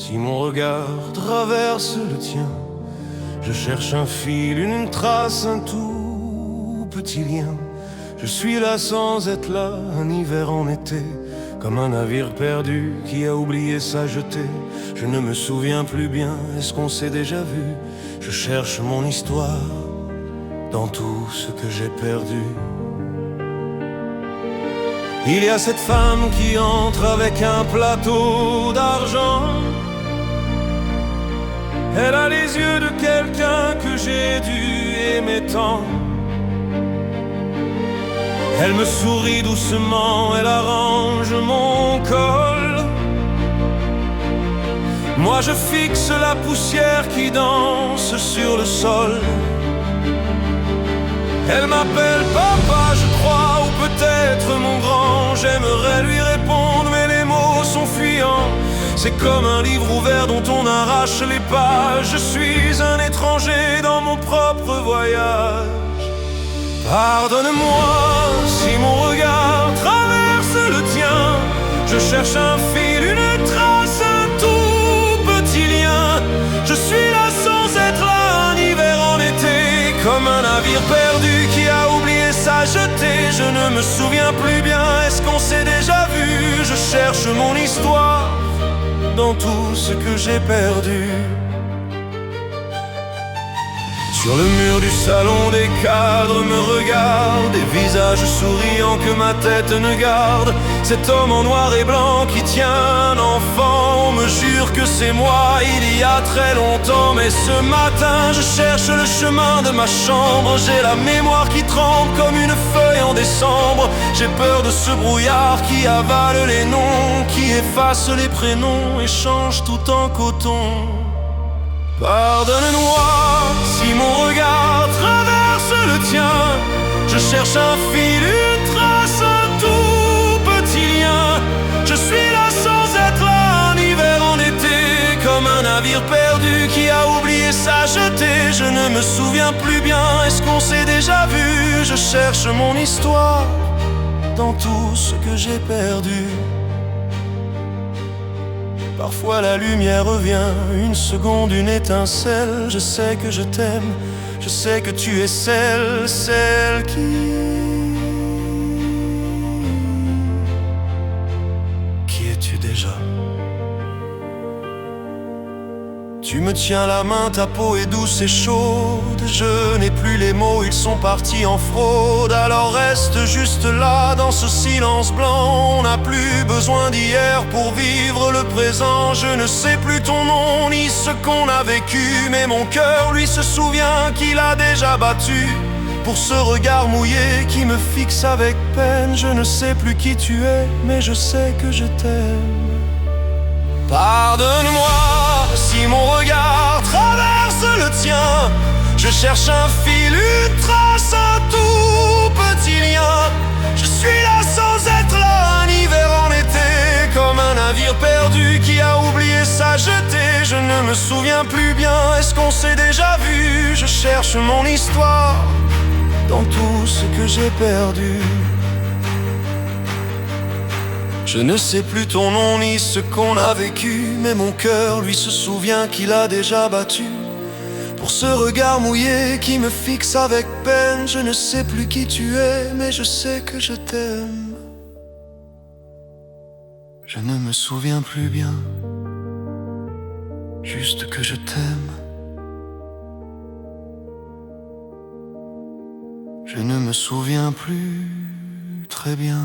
Si mon regard traverse le tien, je cherche un fil, une trace, un tout petit lien. Je suis là sans être là, un hiver en été, comme un navire perdu qui a oublié sa jetée. Je ne me souviens plus bien, est-ce qu'on s'est déjà vu? Je cherche mon histoire dans tout ce que j'ai perdu. Il y a cette femme qui entre avec un plateau d'argent. Elle a les yeux de quelqu'un que j'ai dû aimer tant. Elle me sourit doucement, elle arrange mon col. Moi je fixe la poussière qui danse sur le sol. Elle m'appelle papa, je crois, ou peut-être mon grand. J'aimerais lui répondre, mais les mots sont fuyants. C'est comme un livre ouvert dont on arrache les pages. Je suis un étranger dans mon propre voyage. Pardonne-moi si mon regard traverse le tien. Je cherche un fil, une trace, un tout petit lien. Je suis là sans être là, un hiver en été, comme un navire perdu qui a oublié sa jetée. Je ne me souviens plus bien, est-ce qu'on s'est déjà vu? Je cherche mon histoire dans tout ce que j'ai perdu. Sur le mur du salon, des cadres me regardent, des visages souriants que ma tête ne garde. Cet homme en noir et blanc qui tient un enfant, on me jure que c'est moi il y a très longtemps. Mais ce matin je cherche le chemin de ma chambre. J'ai la mémoire qui tremble comme une feuille en décembre. J'ai peur de ce brouillard qui avale les noms, qui efface les prénoms et change tout en coton. Pardonne-moi si mon regard traverse le tien. Je cherche un fil, une trace, un tout petit lien. Je suis là sans être là, un hiver en été, comme un navire perdu qui a oublié sa jetée. Je ne me souviens plus bien, est-ce qu'on s'est déjà vu? Je cherche mon histoire dans tout ce que j'ai perdu. Parfois la lumière revient, une seconde, une étincelle. Je sais que je t'aime, je sais que tu es celle Qui es-tu déjà? Tu me tiens la main, ta peau est douce et chaude. Je n'ai plus les mots, ils sont partis en fraude. Alors reste juste là, dans ce silence blanc. On n'a plus besoin d'hier pour vivre le présent. Je ne sais plus ton nom, ni ce qu'on a vécu, mais mon cœur, lui, se souvient qu'il a déjà battu. Pour ce regard mouillé qui me fixe avec peine. Je ne sais plus qui tu es, mais je sais que je t'aime. Pardonne-moi si mon regard traverse le tien. Je cherche un fil, une trace, un tout petit lien. Je suis là sans être là, un hiver en été, comme un navire perdu qui a oublié sa jetée. Je ne me souviens plus bien, est-ce qu'on s'est déjà vu? Je cherche mon histoire dans tout ce que j'ai perdu. Je ne sais plus ton nom ni ce qu'on a vécu, mais mon cœur, lui, se souvient qu'il a déjà battu. Pour ce regard mouillé qui me fixe avec peine. Je ne sais plus qui tu es, mais je sais que je t'aime. Je ne me souviens plus bien, juste que je t'aime. Je ne me souviens plus très bien.